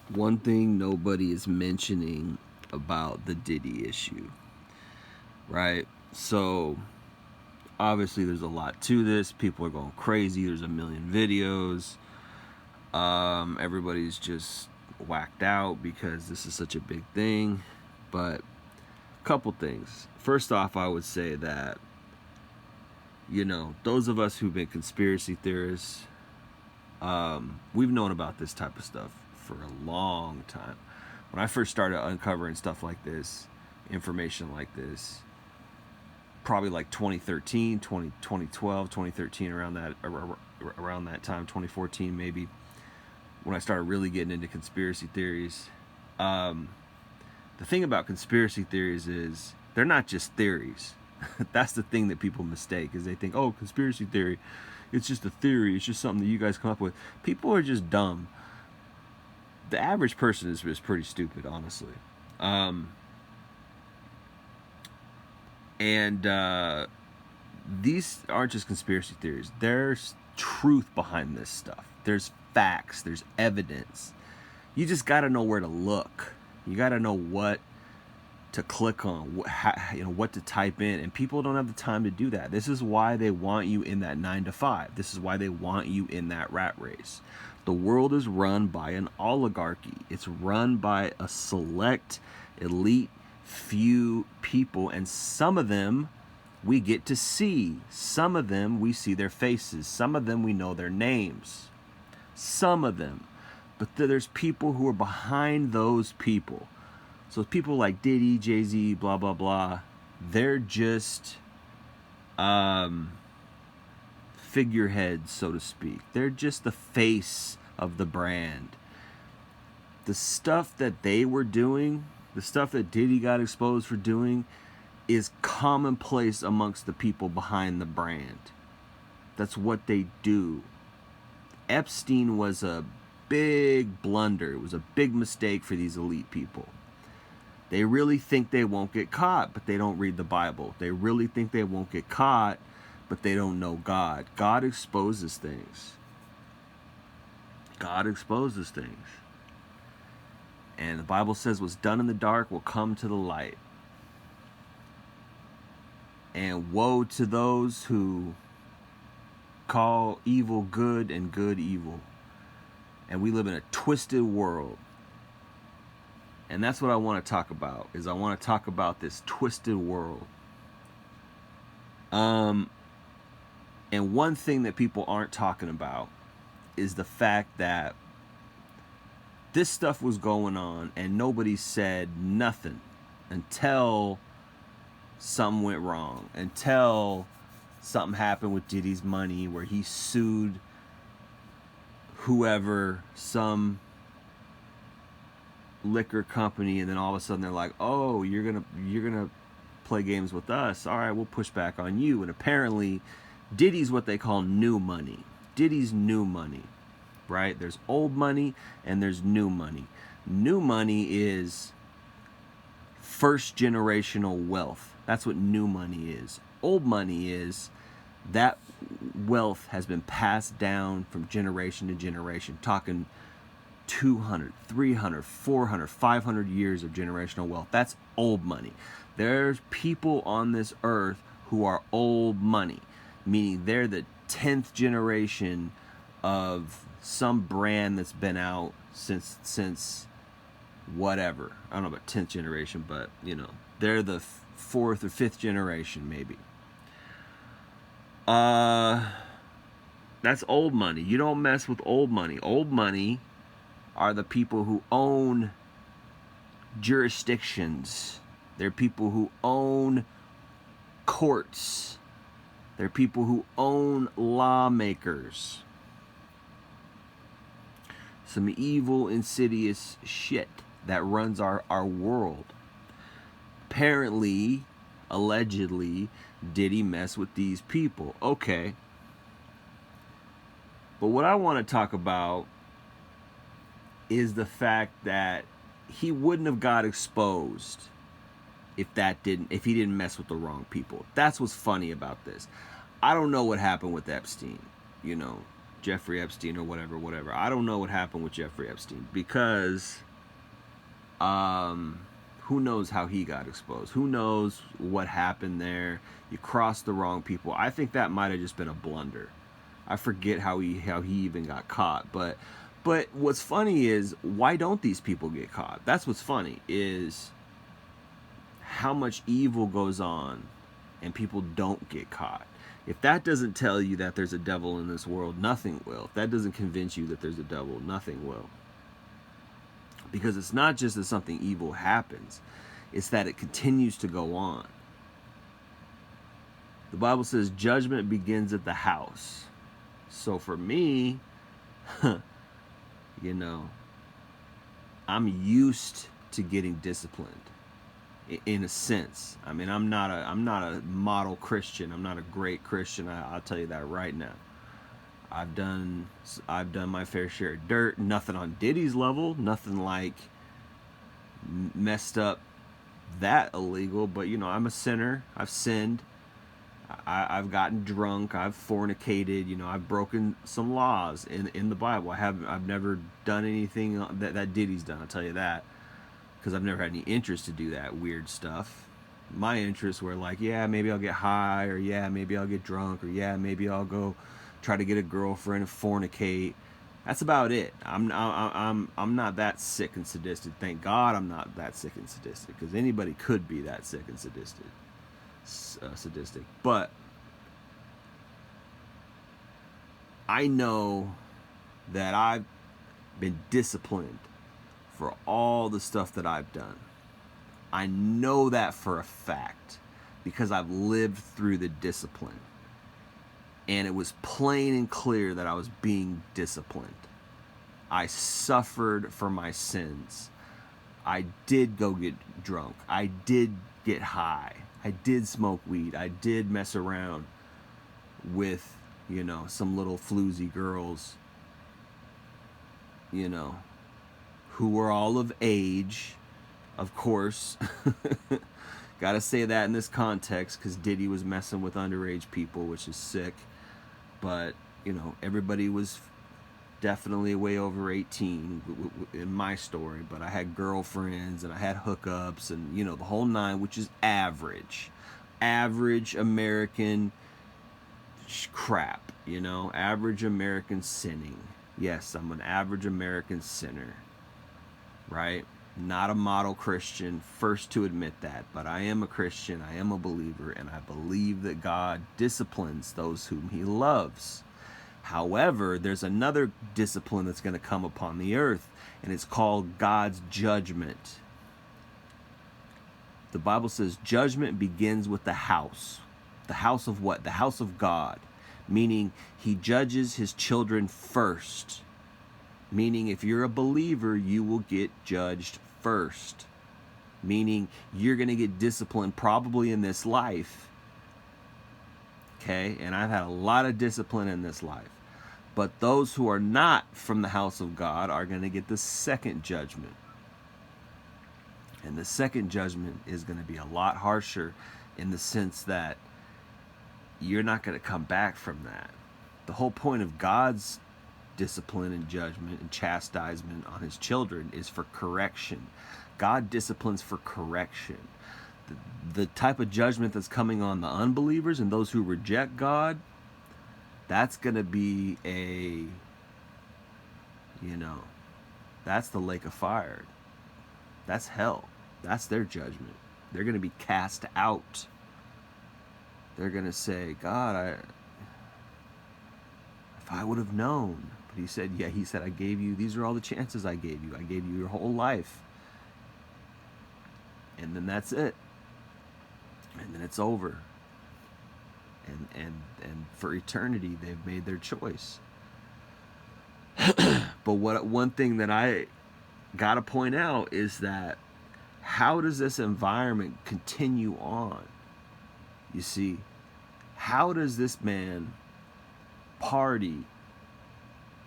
One thing nobody is mentioning about the Diddy issue, right? So obviously there's a lot to this. People are going crazy. There's a million videos. Everybody's just whacked out because this is such a big thing. But a couple things. First off, I would say that, those of us who've been conspiracy theorists, we've known about this type of stuff for a long time. When I first started uncovering stuff like this, information like this, probably like 2013, 2012, 2013, around that time, 2014 maybe, when I started really getting into conspiracy theories. The thing about conspiracy theories is they're not just theories. That's the thing that people mistake, is they think, oh, conspiracy theory, it's just a theory, it's just something that you guys come up with. People are just dumb. The average person is pretty stupid, honestly. And these aren't just conspiracy theories. There's truth behind this stuff. There's facts. There's evidence. You just got to know where to look. You got to know what to click on, what to type in, and people don't have the time to do that. This is why they want you in that 9 to 5. This is why they want you in that rat race. The world is run by an oligarchy. It's run by a select, elite, few people, and some of them we get to see. Some of them we see their faces. Some of them we know their names. Some of them. But there's people who are behind those people. So people like Diddy, Jay-Z, blah, blah, blah, they're just figureheads, so to speak. They're just the face of the brand. The stuff that they were doing, the stuff that Diddy got exposed for doing, is commonplace amongst the people behind the brand. That's what they do. Epstein was a big blunder. It was a big mistake for these elite people. They really think they won't get caught, but they don't read the Bible. They really think they won't get caught, but they don't know God. God exposes things. God exposes things. And the Bible says what's done in the dark will come to the light. And woe to those who call evil good and good evil. And we live in a twisted world. And that's what I want to talk about, is I want to talk about this twisted world. And one thing that people aren't talking about is the fact that this stuff was going on and nobody said nothing until something went wrong, until something happened with Diddy's money where he sued whoever, some liquor company, and then all of a sudden they're like, oh, you're gonna play games with us, all right, we'll push back on you. And apparently Diddy's what they call new money. Diddy's new money, right? There's old money and there's new money. New money is first generational wealth. That's what new money is. Old money is that wealth has been passed down from generation to generation, talking 200, 300, 400, 500 years of generational wealth. That's old money. There's people on this earth who are old money, meaning they're the 10th generation of some brand that's been out since whatever. I don't know about 10th generation, but they're the 4th or 5th generation maybe. That's old money. You don't mess with old money. Old money are the people who own jurisdictions. They're people who own courts. They're people who own lawmakers. Some evil, insidious shit that runs our world. Apparently, allegedly, Diddy mess with these people. Okay. But what I want to talk about is the fact that he wouldn't have got exposed if he didn't mess with the wrong people. That's what's funny about this. I don't know what happened with Epstein. Jeffrey Epstein or whatever. I don't know what happened with Jeffrey Epstein because who knows how he got exposed? Who knows what happened there? You crossed the wrong people. I think that might have just been a blunder. I forget how he even got caught, but what's funny is, why don't these people get caught? That's what's funny, is how much evil goes on and people don't get caught. If that doesn't tell you that there's a devil in this world, nothing will. If that doesn't convince you that there's a devil, nothing will. Because it's not just that something evil happens, it's that it continues to go on. The Bible says judgment begins at the house. So for me, you know, I'm used to getting disciplined in a sense. I mean, I'm not a model Christian. I'm not a great Christian. I'll tell you that right now. I've done my fair share of dirt. Nothing on Diddy's level. Nothing like messed up that illegal. But you know, I'm a sinner. I've sinned. I've gotten drunk. I've fornicated. You know, I've broken some laws in the Bible. I've never done anything that Diddy's done. I'll tell you that, because I've never had any interest to do that weird stuff. My interests were like, yeah, maybe I'll get high, or yeah, maybe I'll get drunk, or yeah, maybe I'll go try to get a girlfriend and fornicate. That's about it. I'm not that sick and sadistic. Thank God I'm not that sick and sadistic, because anybody could be that sick and sadistic. But I know that I've been disciplined for all the stuff that I've done. I know that for a fact because I've lived through the discipline. And it was plain and clear that I was being disciplined. I suffered for my sins. I did go get drunk. I did get high. I did smoke weed. I did mess around with, you know, some little floozy girls, you know, who were all of age, of course. Gotta say that in this context, because Diddy was messing with underage people, which is sick. But, you know, everybody was definitely way over 18 in my story. But I had girlfriends and I had hookups and, you know, the whole nine, which is average American crap, you know, average American sinning. Yes, I'm an average American sinner, right? Not a model Christian, first to admit that, but I am a Christian, I am a believer, and I believe that God disciplines those whom he loves. However, there's another discipline that's going to come upon the earth, and it's called God's judgment. The Bible says judgment begins with the house. The house of what? The house of God. Meaning he judges his children first. Meaning if you're a believer, you will get judged first. Meaning you're going to get disciplined probably in this life. Okay? And I've had a lot of discipline in this life. But those who are not from the house of God are going to get the second judgment. And the second judgment is going to be a lot harsher in the sense that you're not going to come back from that. The whole point of God's discipline and judgment and chastisement on his children is for correction. God disciplines for correction. The type of judgment that's coming on the unbelievers and those who reject God, that's going to be that's the lake of fire. That's hell. That's their judgment. They're going to be cast out. They're going to say, God, if I would have known. But he said, I gave you, these are all the chances I gave you. I gave you your whole life. And then that's it. And then it's over. And for eternity, they've made their choice. But one thing that I got to point out is that how does this environment continue on? You see, how does this man party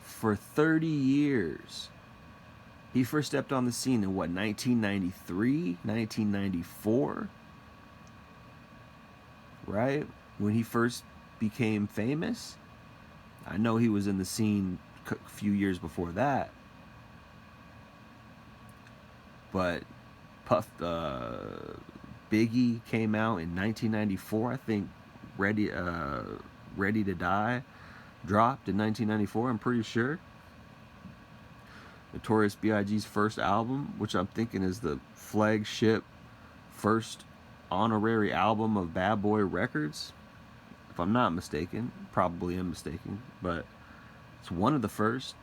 for 30 years? He first stepped on the scene in 1993, 1994, right? When he first became famous. I know he was in the scene a few years before that, but Puff Biggie came out in 1994, I think. Ready to Die dropped in 1994, I'm pretty sure. Notorious B.I.G.'s first album, which I'm thinking is the flagship first honorary album of Bad Boy Records, if I'm not mistaken. Probably am mistaken, but it's one of the first.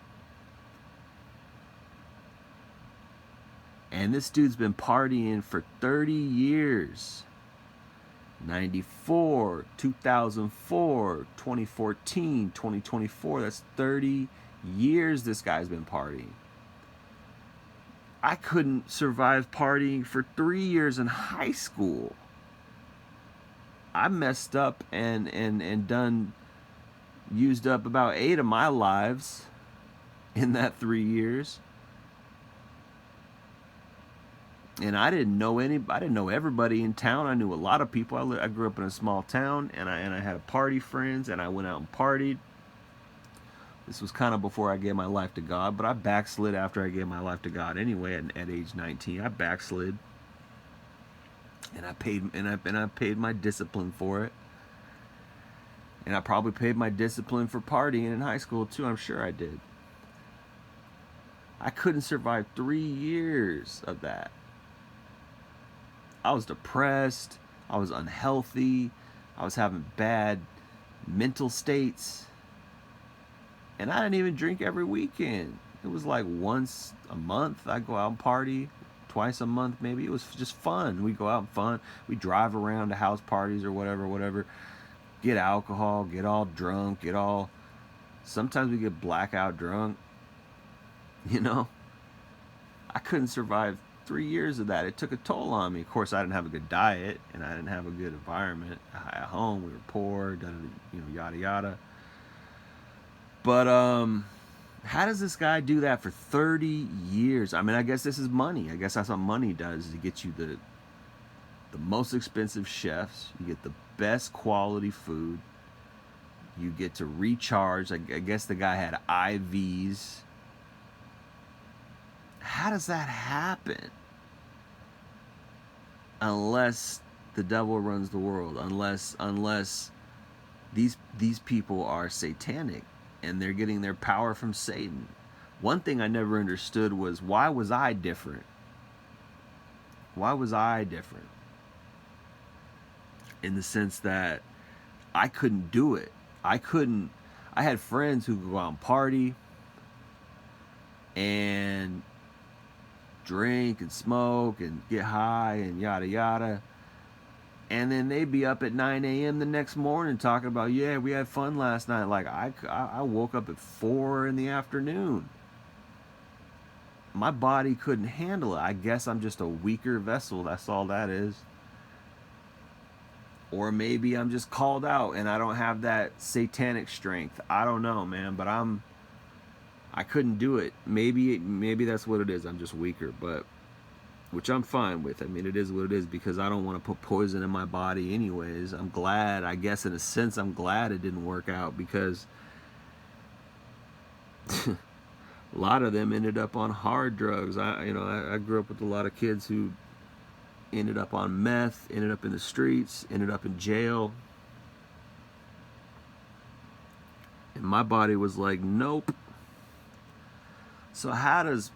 And this dude's been partying for 30 years. 94, 2004, 2014, 2024. That's 30 years this guy's been partying. I couldn't survive partying for 3 years in high school. I messed up and done used up about 8 of my lives in that 3 years. And I didn't know everybody in town. I knew a lot of people. I grew up in a small town, and I had party friends, and I went out and partied. This was kind of before I gave my life to God, but I backslid after I gave my life to God anyway. At age 19, I backslid, and I paid my discipline for it. And I probably paid my discipline for partying in high school too. I'm sure I did. I couldn't survive 3 years of that. I was depressed. I was unhealthy. I was having bad mental states. And I didn't even drink every weekend. It was like once a month I'd go out and party. Twice a month maybe. It was just fun. We go out and fun. We drive around to house parties or whatever. Get alcohol, get all drunk, sometimes we get blackout drunk. You know? I couldn't survive 3 years of that. It took a toll on me. Of course, I didn't have a good diet, and I didn't have a good environment at home. We were poor, yada yada. But how does this guy do that for 30 years? I mean, I guess this is money. I guess that's what money does, is to get you the most expensive chefs. You get the best quality food. You get to recharge. I guess the guy had IVs. How does that happen? Unless the devil runs the world. Unless these people are satanic and they're getting their power from Satan. One thing I never understood was, why was I different? Why was I different? In the sense that I couldn't do it. I had friends who could go out and party and drink and smoke and get high and yada yada, and then they'd be up at 9 a.m. the next morning talking about, yeah, we had fun last night. Like, I woke up at 4 in the afternoon. My body couldn't handle it. I guess I'm just a weaker vessel. That's all that is. Or maybe I'm just called out and I don't have that satanic strength. I don't know, man, but I couldn't do it. Maybe that's what it is. I'm just weaker, but which I'm fine with. I mean, it is what it is, because I don't want to put poison in my body anyways. I'm glad, I guess in a sense, I'm glad it didn't work out, because a lot of them ended up on hard drugs. I grew up with a lot of kids who ended up on meth, ended up in the streets, ended up in jail. And my body was like, nope. So how does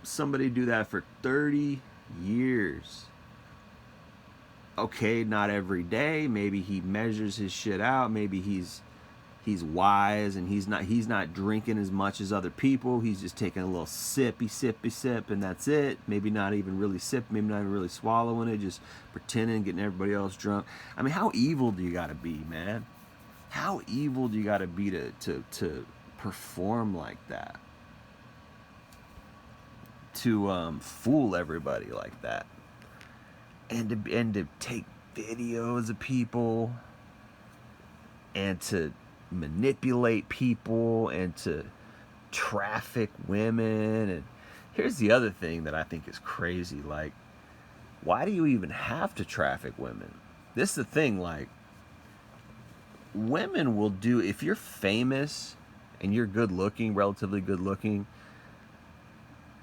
somebody do that for 30 years? Okay, not every day. Maybe he measures his shit out. Maybe he's wise and he's not drinking as much as other people. He's just taking a little sippy sip, and that's it. Maybe not even really sip, maybe not even really swallowing it, just pretending, getting everybody else drunk. I mean, how evil do you gotta be, man? How evil do you gotta be to perform like that? To fool everybody like that, and to take videos of people, and to manipulate people, and to traffic women. And here's the other thing that I think is crazy. Like, why do you even have to traffic women? This is the thing. Like, women will do, if you're famous and you're good looking, relatively good looking,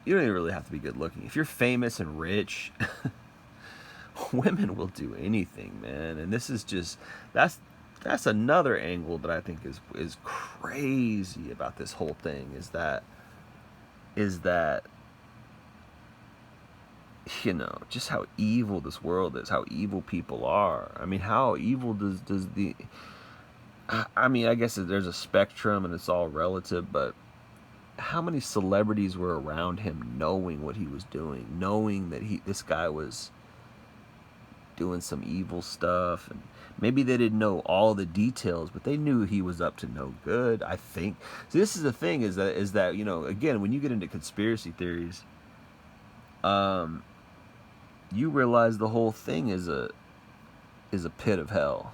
you don't even really have to be good looking. If you're famous and rich, women will do anything, man. And this is just that's another angle that I think is crazy about this whole thing is that just how evil this world is, how evil people are. I mean, how evil does the I mean, I guess there's a spectrum and it's all relative, but how many celebrities were around him knowing what he was doing, knowing that this guy was doing some evil stuff, and maybe they didn't know all the details, but they knew he was up to no good, I think. So this is the thing is that again, when you get into conspiracy theories, you realize the whole thing is a pit of hell.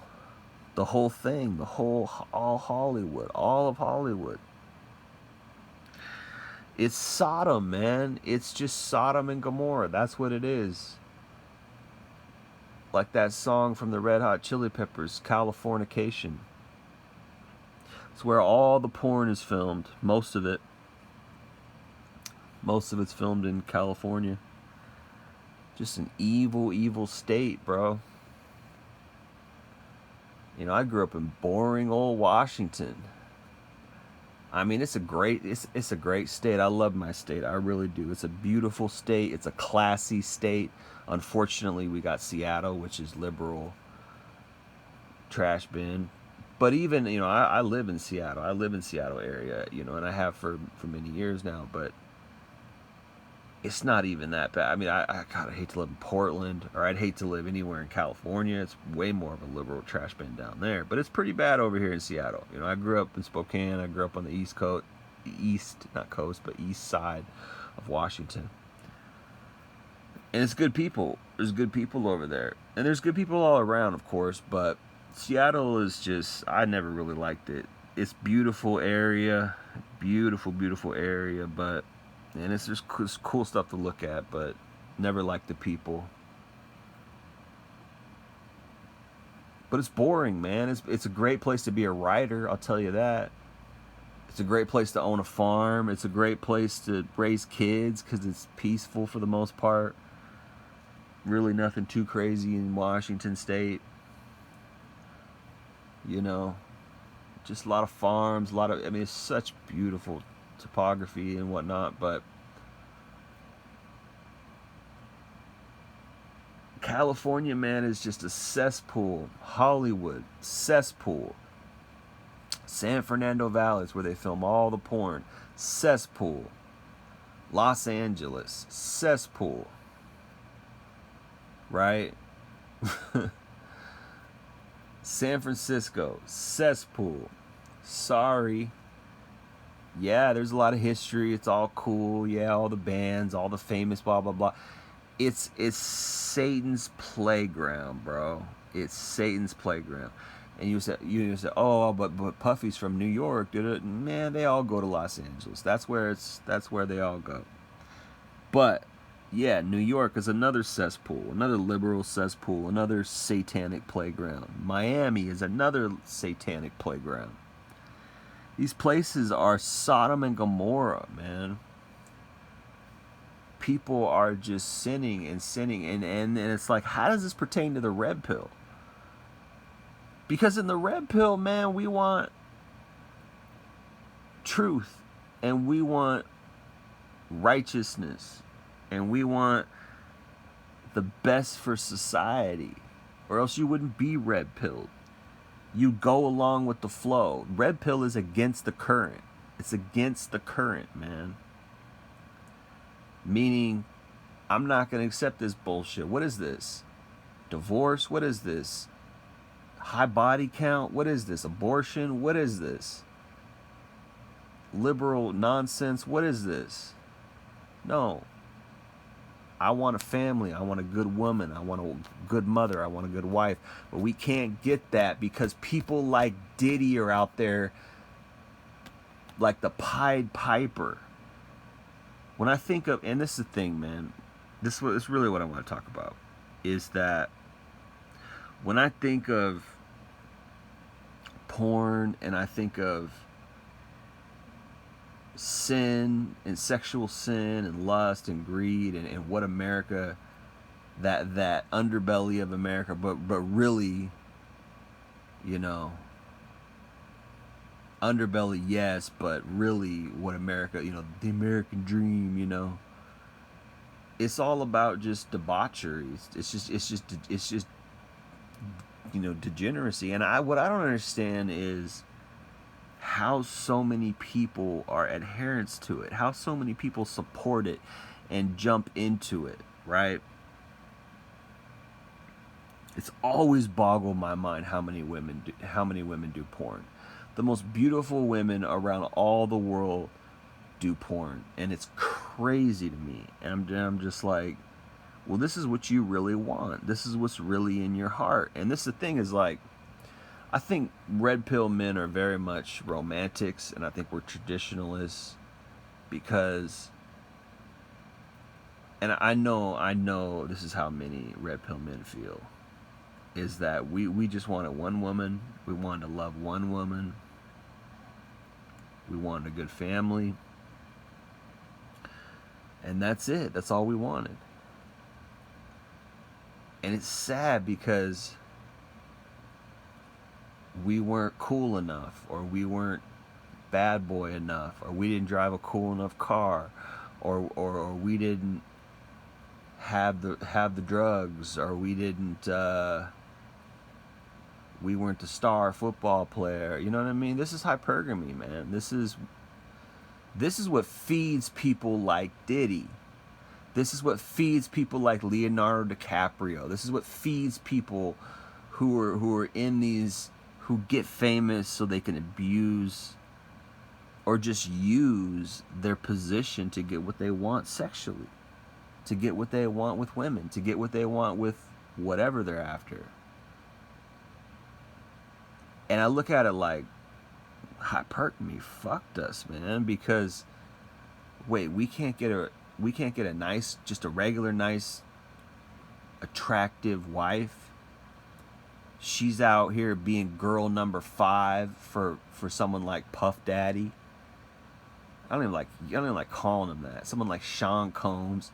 The whole thing, all Hollywood, all of Hollywood. It's Sodom, man. It's just Sodom and Gomorrah. That's what it is. Like that song from the Red Hot Chili Peppers, Californication. It's where all the porn is filmed. Most of it. Most of it's filmed in California. Just an evil, evil state, bro. I grew up in boring old Washington. I mean, it's a great state. I love my state. I really do. It's a beautiful state. It's a classy state. Unfortunately, we got Seattle, which is liberal, trash bin. But even, I live in Seattle. I live in Seattle area, and I have for many years now. But it's not even that bad. I mean, God, I hate to live in Portland, or I'd hate to live anywhere in California. It's way more of a liberal trash bin down there. But it's pretty bad over here in Seattle. I grew up in Spokane. I grew up on the east side of Washington. And it's good people. There's good people over there. And there's good people all around, of course. But Seattle is just, I never really liked it. It's beautiful area. Beautiful, beautiful area. And it's just cool stuff to look at, but never liked the people. But it's boring, man. It's a great place to be a writer, I'll tell you that. It's a great place to own a farm. It's a great place to raise kids because it's peaceful for the most part. Really nothing too crazy in Washington State. Just a lot of farms, it's such beautiful topography and whatnot, but California, man, is just a cesspool. Hollywood, cesspool. San Fernando Valley is where they film all the porn. Cesspool. Los Angeles, cesspool. Right? San Francisco, cesspool. Sorry. Yeah, there's a lot of history. It's all cool. Yeah, all the bands, all the famous, blah, blah, blah. It's Satan's playground, bro. It's Satan's playground. And you say, oh, but Puffy's from New York. Man, they all go to Los Angeles. That's where they all go. But yeah, New York is another cesspool, another liberal cesspool, another satanic playground. Miami is another satanic playground. These places are Sodom and Gomorrah, man. People are just sinning and sinning. And it's like, how does this pertain to the red pill? Because in the red pill, man, we want truth. And we want righteousness. And we want the best for society. Or else you wouldn't be red pilled. You go along with the flow. Red pill is against the current. It's against the current, man. Meaning, I'm not going to accept this bullshit. What is this? Divorce? What is this? High body count? What is this? Abortion? What is this? Liberal nonsense? What is this? No. I want a family. I want a good woman. I want a good mother. I want a good wife. But we can't get that because people like Diddy are out there like the Pied Piper. When I think of, and this is the thing, man, this is really what I want to talk about, is that when I think of porn and I think of sin and sexual sin and lust and greed and what America, that underbelly of America, but really, you know, underbelly, yes, but really what America, the American dream, it's all about just debauchery. It's just degeneracy. And what I don't understand is how so many people are adherents to it, how so many people support it and jump into it, right? It's always boggled my mind how many women do porn. The most beautiful women around all the world do porn, and it's crazy to me. And I'm just like, well, this is what you really want. This is what's really in your heart. And this, the thing is, like, I think red pill men are very much romantics, and I think we're traditionalists because, and I know this is how many red pill men feel, is that we just wanted one woman, we wanted to love one woman, we wanted a good family, and that's it. That's all we wanted. And it's sad because we weren't cool enough, or we weren't bad boy enough, or we didn't drive a cool enough car, or we didn't have the drugs, or we didn't we weren't the star football player. You know what I mean? This is hypergamy, man. This is what feeds people like Diddy. This is what feeds people like Leonardo DiCaprio. This is what feeds people who are in these, who get famous so they can abuse or just use their position to get what they want sexually, to get what they want with women, to get what they want with whatever they're after. And I look at it like, hypergamy fucked us, man, because wait, we can't get a nice, just a regular nice attractive wife. She's out here being girl number 5 for someone like Puff Daddy. I don't even like calling him that. Someone like Sean Combs,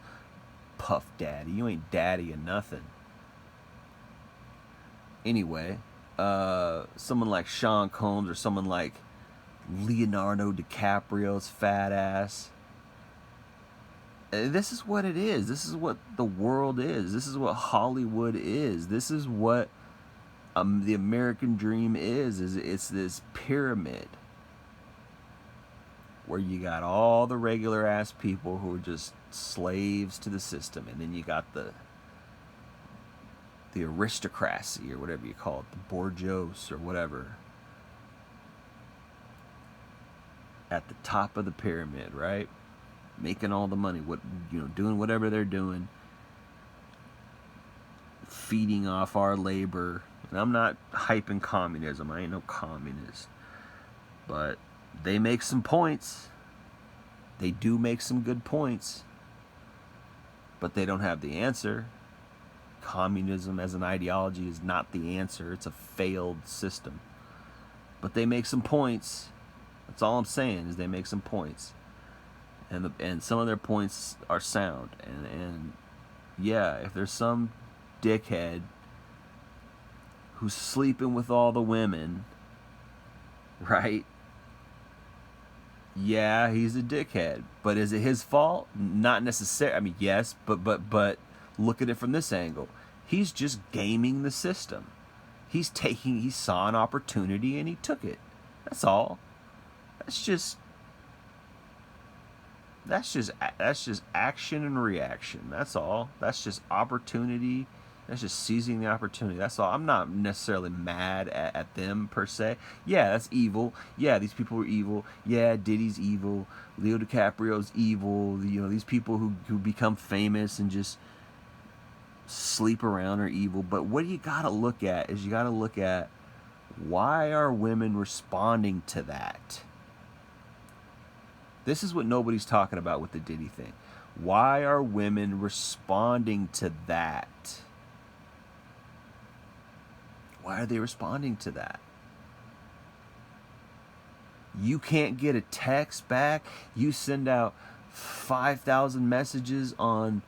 Puff Daddy. You ain't daddy or nothing. Anyway, someone like Sean Combs or someone like Leonardo DiCaprio's fat ass. This is what it is. This is what the world is. This is what Hollywood is. This is what the American dream is. It's this pyramid where you got all the regular ass people who are just slaves to the system, and then you got the aristocracy, or whatever you call it, the bourgeois or whatever, at the top of the pyramid, right? Making all the money, doing whatever they're doing, feeding off our labor. And I'm not hyping communism. I ain't no communist. But they make some points. They do make some good points. But they don't have the answer. Communism as an ideology is not the answer. It's a failed system. But they make some points. That's all I'm saying, is they make some points. And some of their points are sound. And yeah, if there's some dickhead who's sleeping with all the women, right? Yeah, he's a dickhead. But is it his fault? Not necessarily. I mean, yes, but look at it from this angle. He's just gaming the system. He saw an opportunity and he took it. That's all. That's just action and reaction. That's all. That's just opportunity. That's just seizing the opportunity. That's all. I'm not necessarily mad at them per se. Yeah, that's evil. Yeah, these people are evil. Yeah, Diddy's evil. Leo DiCaprio's evil. These people who become famous and just sleep around are evil. But what you gotta look at is, you gotta look at, why are women responding to that? This is what nobody's talking about with the Diddy thing. Why are women responding to that? Why are they responding to that? You can't get a text back. You send out 5,000 messages on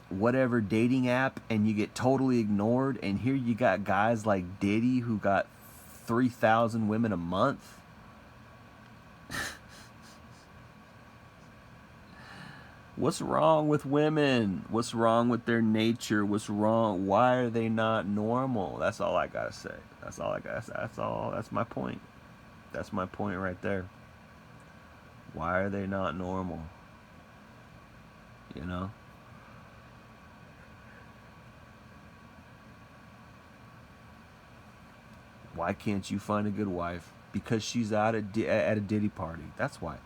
whatever dating app and you get totally ignored. And here you got guys like Diddy who got 3,000 women a month. What's wrong with women? What's wrong with their nature? What's wrong? Why are they not normal? That's all I gotta say. That's all I gotta say. That's my point. That's my point right there. Why are they not normal? You know? Why can't you find a good wife? Because she's out at a Diddy party. That's why.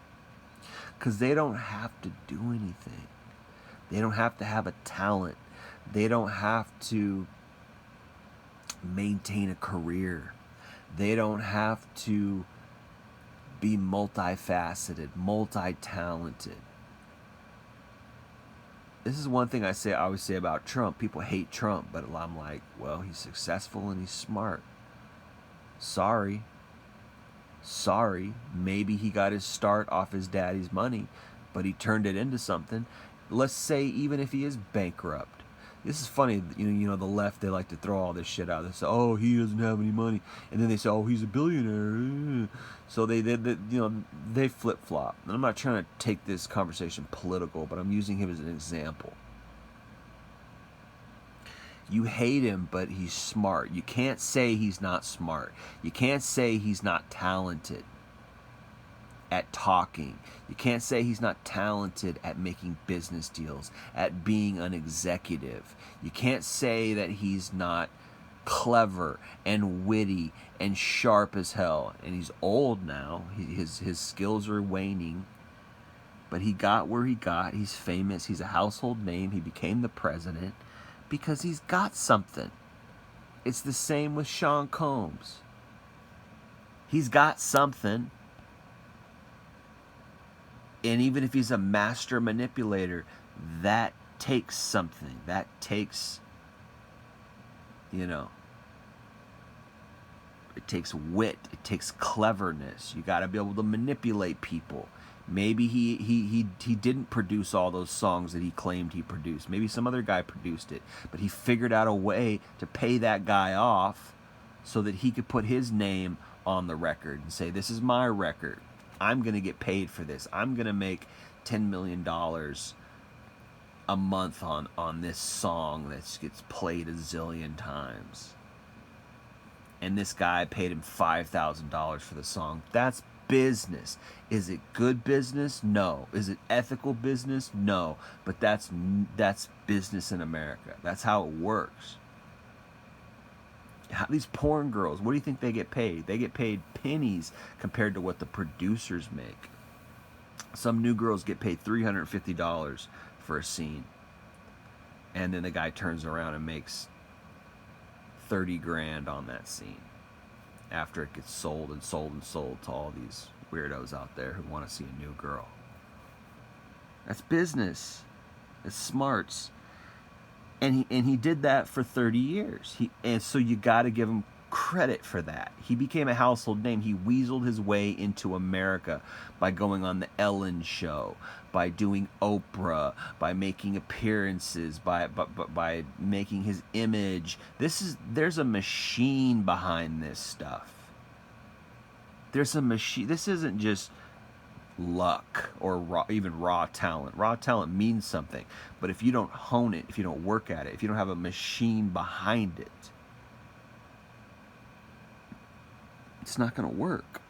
Because they don't have to do anything. They don't have to have a talent. They don't have to maintain a career. They don't have to be multifaceted, multi-talented. This is one thing I always say about Trump. People hate Trump, but I'm like, well, he's successful and he's smart. Sorry. Maybe he got his start off his daddy's money, but he turned it into something. Let's say even if he is bankrupt. This is funny, you know, the left, they like to throw all this shit out. They say, oh, he doesn't have any money. And then they say, oh, he's a billionaire. So they flip-flop. And I'm not trying to take this conversation political, but I'm using him as an example. You hate him, but he's smart. You can't say he's not smart. You can't say he's not talented at talking. You can't say he's not talented at making business deals, at being an executive. You can't say that he's not clever and witty and sharp as hell. And he's old now. His skills are waning. But he got where he got. He's famous. He's a household name. He became the president. Because he's got something. It's the same with Sean Combs. He's got something. And even if he's a master manipulator, that takes something. That takes, it takes wit. It takes cleverness. You got to be able to manipulate people. Maybe he didn't produce all those songs that he claimed he produced. Maybe some other guy produced it. But he figured out a way to pay that guy off so that he could put his name on the record and say, this is my record. I'm going to get paid for this. I'm going to make $10 million a month on this song that gets played a zillion times. And this guy paid him $5,000 for the song. That's business. Is it good business? No. Is it ethical business? No. But that's business in America. That's how it works. These porn girls, what do you think they get paid? They get paid pennies compared to what the producers make. Some new girls get paid $350 for a scene. And then the guy turns around and makes 30 grand on that scene after it gets sold and sold and sold to all these weirdos out there who want to see a new girl. That's business. It's smarts. And he did that for 30 years. And so you got to give him credit for that. He became a household name. He weaseled his way into America by going on the Ellen Show, by doing Oprah, by making appearances, by making his image. There's a machine behind this stuff. There's a machine. This isn't just luck or even raw talent. Raw talent means something, but if you don't hone it, if you don't work at it, if you don't have a machine behind it, it's not going to work.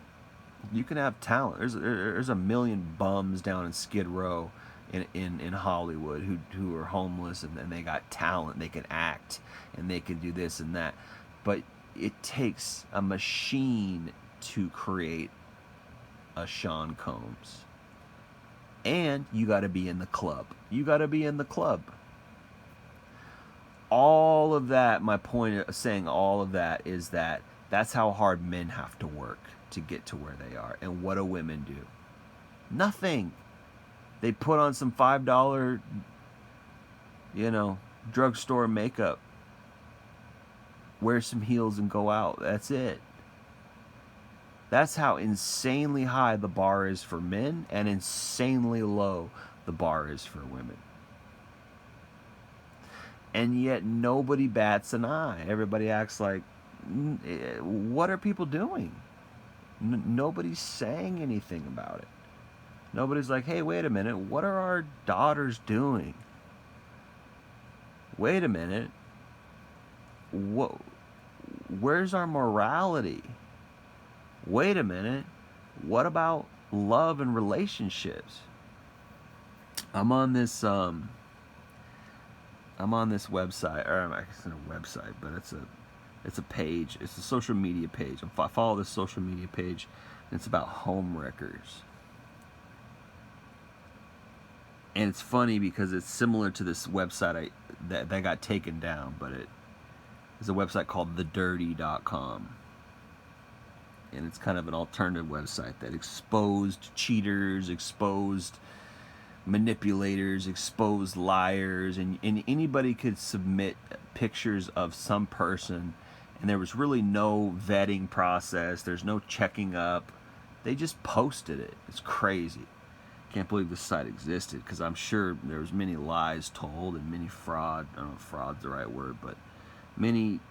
You can have talent. There's a million bums down in Skid Row in Hollywood who are homeless and they got talent. They can act and they can do this and that, but it takes a machine to create a Sean Combs. And you got to be in the club. You got to be in the club. All of that, my point of saying all of that is that that's how hard men have to work to get to where they are. And what do women do? Nothing. They put on some $5, drugstore makeup, wear some heels and go out. That's it. That's how insanely high the bar is for men and insanely low the bar is for women. And yet nobody bats an eye. Everybody acts like, what are people doing? Nobody's saying anything about it. Nobody's like, hey, wait a minute, what are our daughters doing? Wait a minute, where's our morality? Wait a minute, what about love and relationships? I'm on this website, or it's not a website, but it's a page. It's a social media page. I follow this social media page, and it's about home wreckers. And it's funny because it's similar to this website that got taken down, but it is a website called thedirty.com. And it's kind of an alternative website that exposed cheaters, exposed manipulators, exposed liars, and anybody could submit pictures of some person, and there was really no vetting process. There's no checking up. They just posted it. It's crazy. Can't believe this site existed, because I'm sure there was many lies told and many fraud. I don't know if fraud's the right word, but many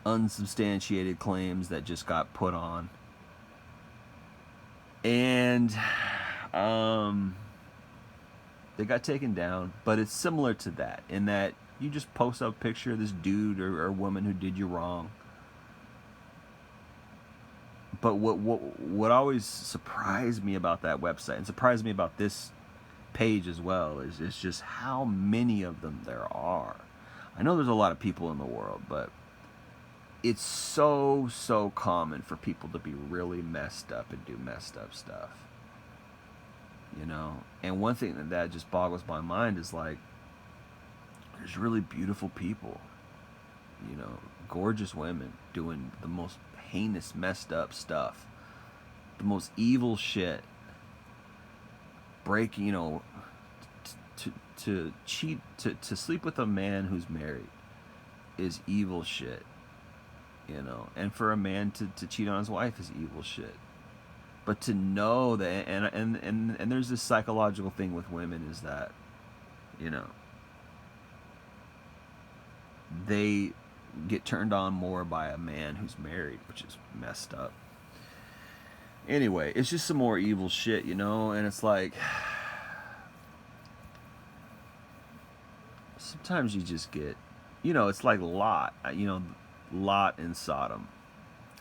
unsubstantiated claims that just got put on. And they got taken down, but it's similar to that in that you just post up a picture of this dude or woman who did you wrong. But what always surprised me about that website, and surprised me about this page as well, is just how many of them there are. I know there's a lot of people in the world, but it's so common for people to be really messed up and do messed up stuff. You know? And one thing that just boggles my mind is like, there's really beautiful people, you know, gorgeous women doing the most heinous, messed up stuff, the most evil shit, breaking, you know, to cheat, to sleep with a man who's married is evil shit, you know, and for a man to cheat on his wife is evil shit. But to know that, and there's this psychological thing with women, is that, you know, they get turned on more by a man who's married, which is messed up. Anyway, it's just some more evil shit, you know, and it's like, sometimes you just get, you know, it's like Lot, you know, Lot and Sodom.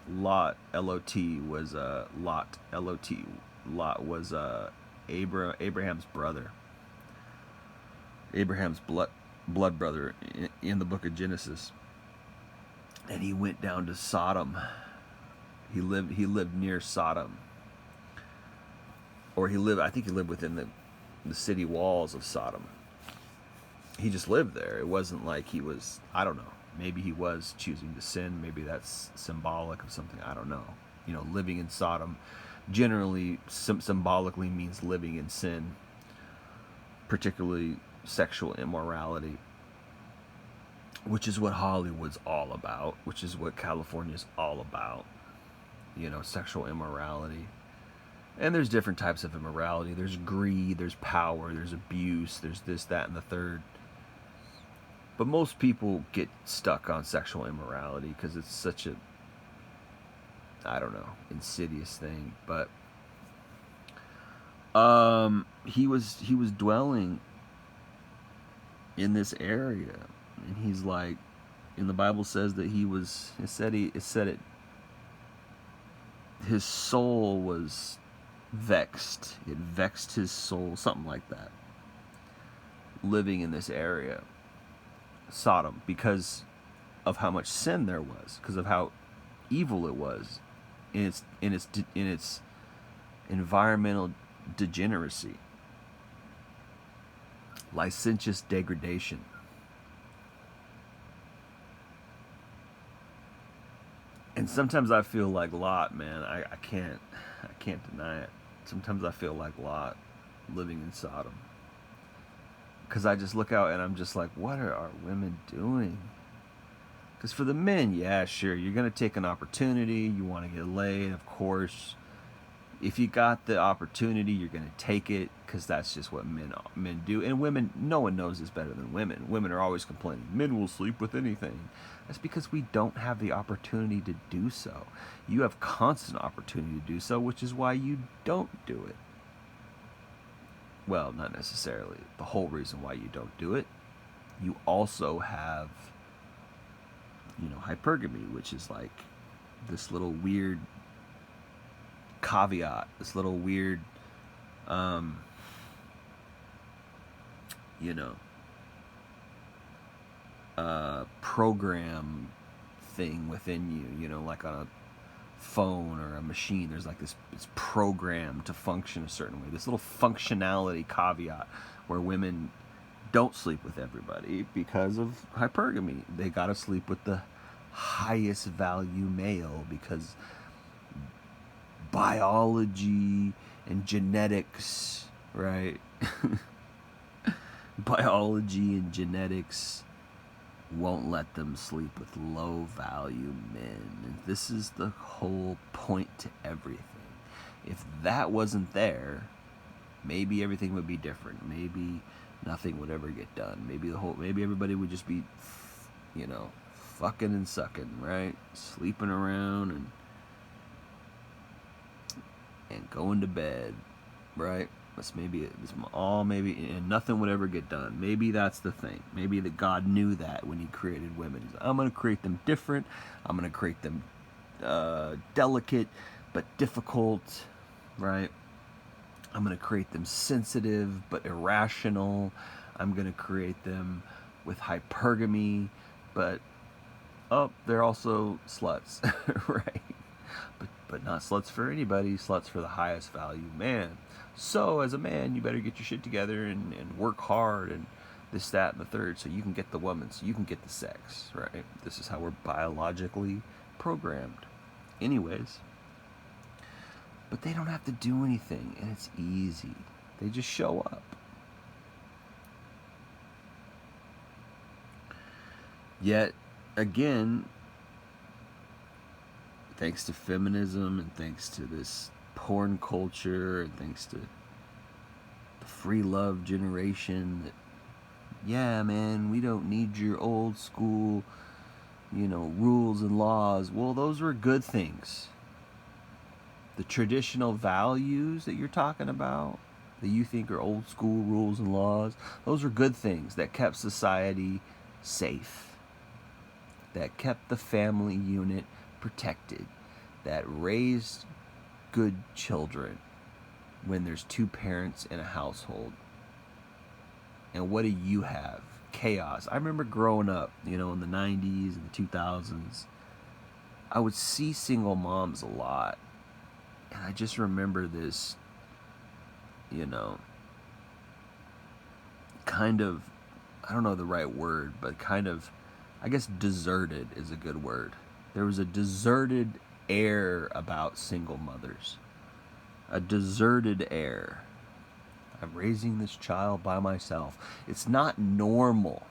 Lot, L-O-T, was Lot, L-O-T. Lot was Abraham's brother. Abraham's blood brother in the book of Genesis. And he went down to Sodom. He lived near Sodom. Or I think he lived within the city walls of Sodom. He just lived there. It wasn't like he was, I don't know, maybe he was choosing to sin. Maybe that's symbolic of something. I don't know. You know, living in Sodom generally symbolically means living in sin, particularly sexual immorality, which is what Hollywood's all about, which is what California's all about. You know, sexual immorality. And there's different types of immorality. There's greed, there's power, there's abuse, there's this, that, and the third. But most people get stuck on sexual immorality because it's such a, I don't know, insidious thing. But he was dwelling in this area, and he's like, and the Bible says that his soul was vexed. It vexed his soul, something like that, living in this area, Sodom, because of how much sin there was, because of how evil it was in its environmental degeneracy, licentious degradation. And sometimes I feel like Lot, man. I can't deny it. Sometimes I feel like Lot living in Sodom. Because I just look out and I'm just like, what are our women doing? Because for the men, yeah, sure, you're going to take an opportunity. You want to get laid, of course. If you got the opportunity, you're going to take it because that's just what men do. And women, no one knows this better than women. Women are always complaining, men will sleep with anything. That's because we don't have the opportunity to do so. You have constant opportunity to do so, which is why you don't do it. Well, not necessarily the whole reason why you don't do it. You also have, hypergamy, which is like this little weird caveat, this little weird, program thing within you, like on a phone or a machine. There's like this program to function a certain way. This little functionality caveat where women don't sleep with everybody because of hypergamy. They gotta sleep with the highest value male because biology and genetics, right? Biology and genetics won't let them sleep with low value men. And this is the whole point to everything. If that wasn't there, maybe everything would be different. Maybe nothing would ever get done. Maybe everybody would just be, fucking and sucking, right? Sleeping around and going to bed, right? That's maybe and nothing would ever get done. Maybe that's the thing. Maybe that God knew that when He created women. He's like, I'm going to create them different. I'm going to create them delicate but difficult, right? I'm going to create them sensitive but irrational. I'm going to create them with hypergamy, but they're also sluts, right? But not sluts for anybody, sluts for the highest value man. So as a man, you better get your shit together and work hard and this, that, and the third so you can get the woman, so you can get the sex, right? This is how we're biologically programmed. Anyways, but they don't have to do anything, and it's easy. They just show up. Yet, again, thanks to feminism and thanks to this porn culture and thanks to the free love generation, that, yeah, man, we don't need your old school, rules and laws. Well, those were good things. The traditional values that you're talking about, that you think are old school rules and laws, those were good things that kept society safe, that kept the family unit protected, that raised good children when there's two parents in a household. And what do you have? Chaos. I remember growing up, in the 90s and the 2000s, I would see single moms a lot. And I just remember this, kind of, I don't know the right word, but kind of, I guess deserted is a good word. There was a deserted air about single mothers. A deserted air. I'm raising this child by myself. It's not normal.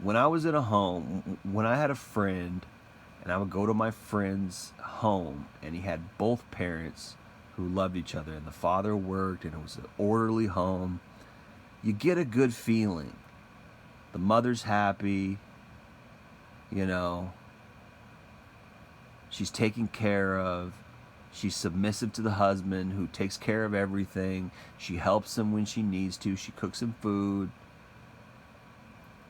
When I was at a home, when I had a friend, and I would go to my friend's home, and he had both parents who loved each other, and the father worked, and it was an orderly home, you get a good feeling. The mother's happy, she's taken care of. She's submissive to the husband who takes care of everything. She helps him when she needs to. She cooks him food.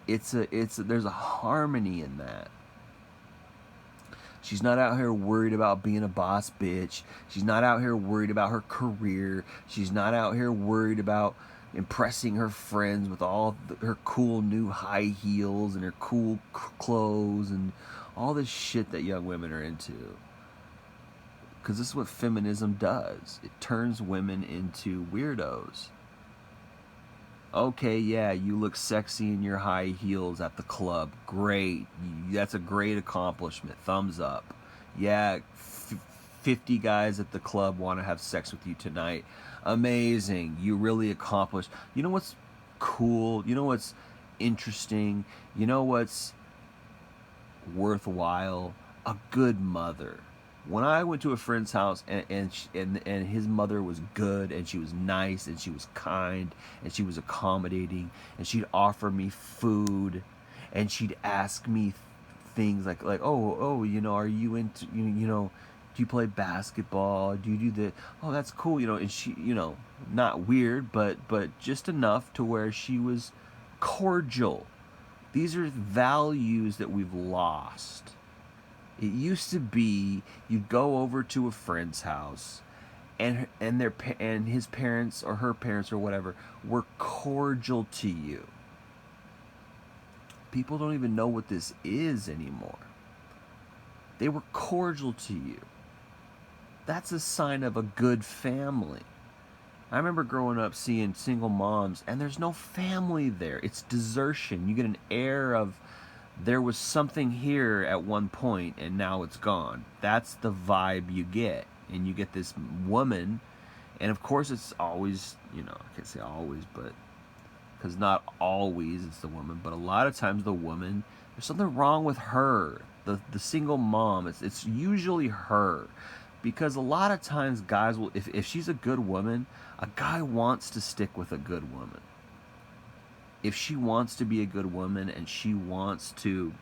There's a harmony in that. She's not out here worried about being a boss bitch. She's not out here worried about her career. She's not out here worried about impressing her friends with all her cool new high heels and her cool clothes and all this shit that young women are into. Because this is what feminism does. It turns women into weirdos. Okay, yeah, you look sexy in your high heels at the club. Great. That's a great accomplishment. Thumbs up. Yeah, 50 guys at the club want to have sex with you tonight. Amazing. You really accomplished. You know what's cool? You know what's interesting? You know what's worthwhile, a good mother. When I went to a friend's house and his mother was good and she was nice and she was kind and she was accommodating and she'd offer me food and she'd ask me things like oh are you into do you play basketball, do you do the that's cool, and she, not weird, but just enough to where she was cordial. These are values that we've lost. It used to be you'd go over to a friend's house, and his parents or her parents or whatever were cordial to you. People don't even know what this is anymore. They were cordial to you. That's a sign of a good family. I remember growing up seeing single moms, and there's no family there. It's desertion. You get an air of there was something here at one point, and now it's gone. That's the vibe you get. And you get this woman, and of course it's always, I can't say always, but because not always it's the woman, but a lot of times the woman, there's something wrong with her. The single mom, it's usually her. Because a lot of times guys will, if she's a good woman, a guy wants to stick with a good woman. If she wants to be a good woman and she wants to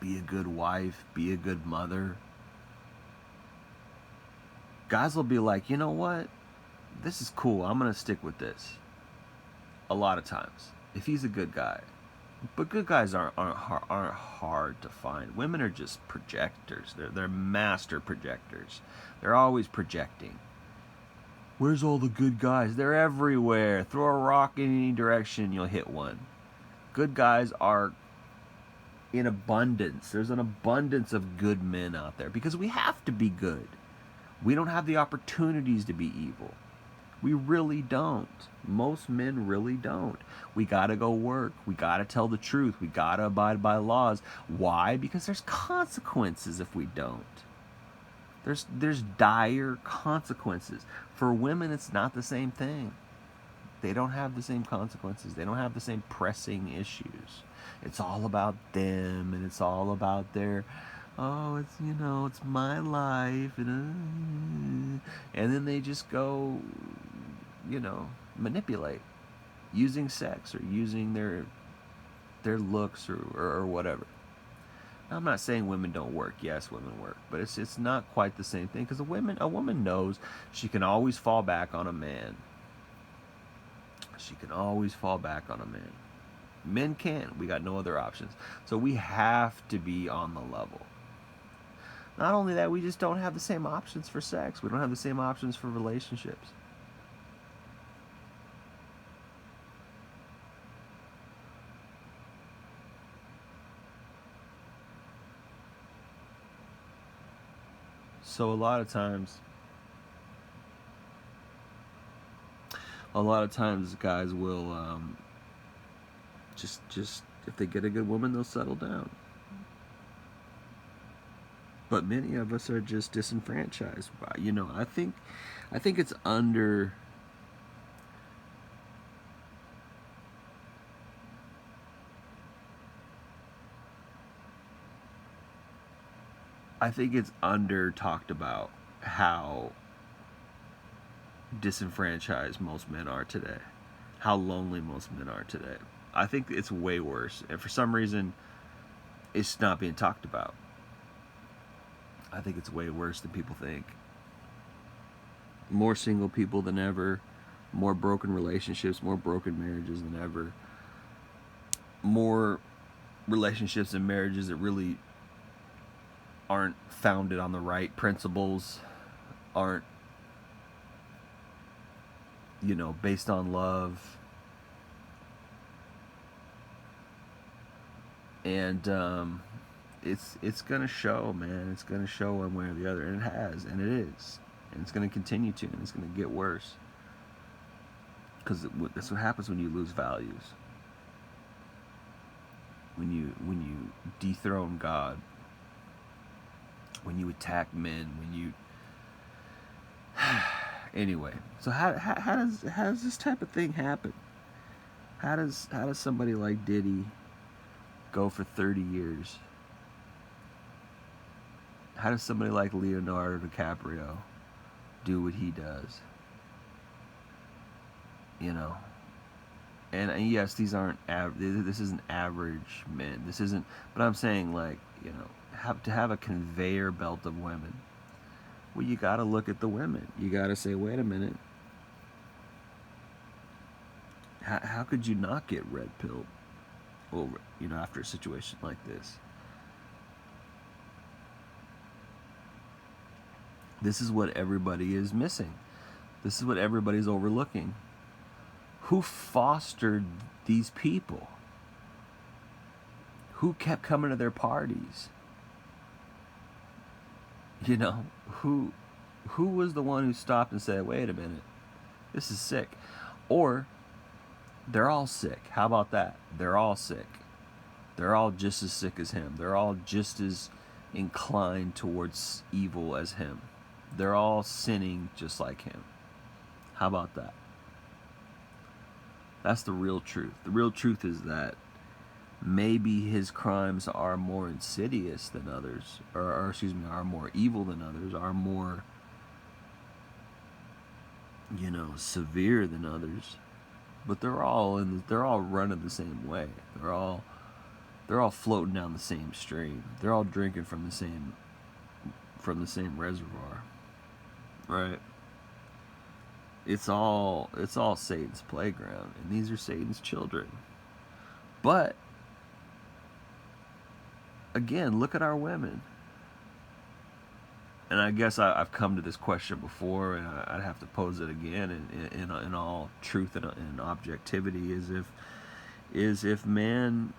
be a good wife, be a good mother, guys will be like, you know what? This is cool. I'm going to stick with this. A lot of times. If he's a good guy. But good guys aren't hard to find. Women are just projectors. They're master projectors. They're always projecting. Where's all the good guys? They're everywhere. Throw a rock in any direction, you'll hit one. Good guys are in abundance. There's an abundance of good men out there because we have to be good. We don't have the opportunities to be evil. We really don't. Most men really don't. We gotta go work. We gotta tell the truth. We gotta abide by laws. Why? Because there's consequences if we don't. There's dire consequences. For women, it's not the same thing. They don't have the same consequences. They don't have the same pressing issues. It's all about them, and it's all about their, it's my life, and then they just go, manipulate, using sex or using their looks or whatever. I'm not saying women don't work. Yes, women work, but it's not quite the same thing because a woman knows she can always fall back on a man. She can always fall back on a man. Men can't. We got no other options. So we have to be on the level. Not only that, we just don't have the same options for sex. We don't have the same options for relationships. So a lot of times guys will just if they get a good woman, they'll settle down. But many of us are just disenfranchised. I think it's under. I think it's under talked about how disenfranchised most men are today, how lonely most men are today. I think it's way worse, and for some reason, it's not being talked about. I think it's way worse than people think. More single people than ever, more broken relationships, more broken marriages than ever, more relationships and marriages that really aren't founded on the right principles, aren't, based on love. And it's gonna show, man. It's gonna show one way or the other, and it has, and it is, and it's gonna continue to, and it's gonna get worse. Because that's what happens when you lose values. When you dethrone God. When you attack men, when you anyway, so how does this type of thing happen? How does somebody like Diddy go for 30 years? How does somebody like Leonardo DiCaprio do what he does? You know? And yes, these aren't this isn't average men. This isn't, but I'm saying, like, you know, have a conveyor belt of women. Well, you got to look at the women. You got to say, wait a minute. How could you not get red pilled over, you know, after a situation like this? This is what everybody is missing. This is what everybody's overlooking. Who fostered these people? Who kept coming to their parties? You know, who was the one who stopped and said, wait a minute, this is sick? Or they're all sick. How about that? They're all sick. They're all just as sick as him. They're all just as inclined towards evil as him. They're all sinning just like him. How about that? That's the real truth. The real truth is that maybe his crimes are more insidious than others, or excuse me, are more evil than others, are more, you know, severe than others. But they're all running the same way. They're all floating down the same stream. They're all drinking from the same reservoir. Right? It's all Satan's playground, and these are Satan's children. But again, look at our women. And I guess I've come to this question before, and I'd have to pose it again in all truth and objectivity: is if men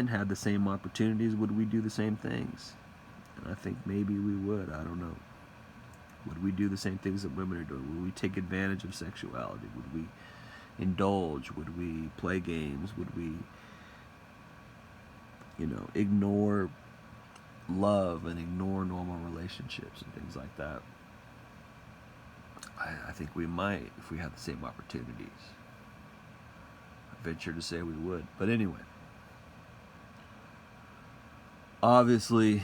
had the same opportunities, would we do the same things? And I think maybe we would. I don't know. Would we do the same things that women are doing? Would we take advantage of sexuality? Would we indulge? Would we play games? Would we, you know, ignore love and ignore normal relationships and things like that? I think we might if we had the same opportunities. I venture to say we would. But anyway, obviously,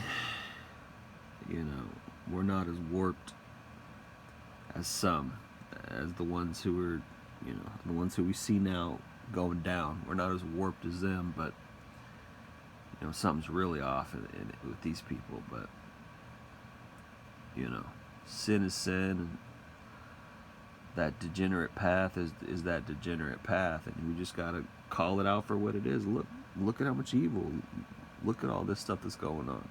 you know, we're not as warped as the ones who are, you know, the ones who we see now going down. We're not as warped as them, but, you know, something's really off with these people. But, you know, sin is sin, and that degenerate path is that degenerate path, and we just gotta call it out for what it is. Look at how much evil. Look at all this stuff that's going on.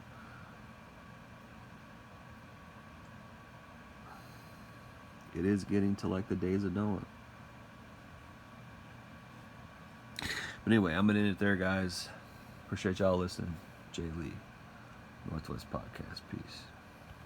It is getting to like the days of Noah. But anyway, I'm gonna end it there, guys. Appreciate y'all listening. Jay Lee, Northwest Podcast. Peace.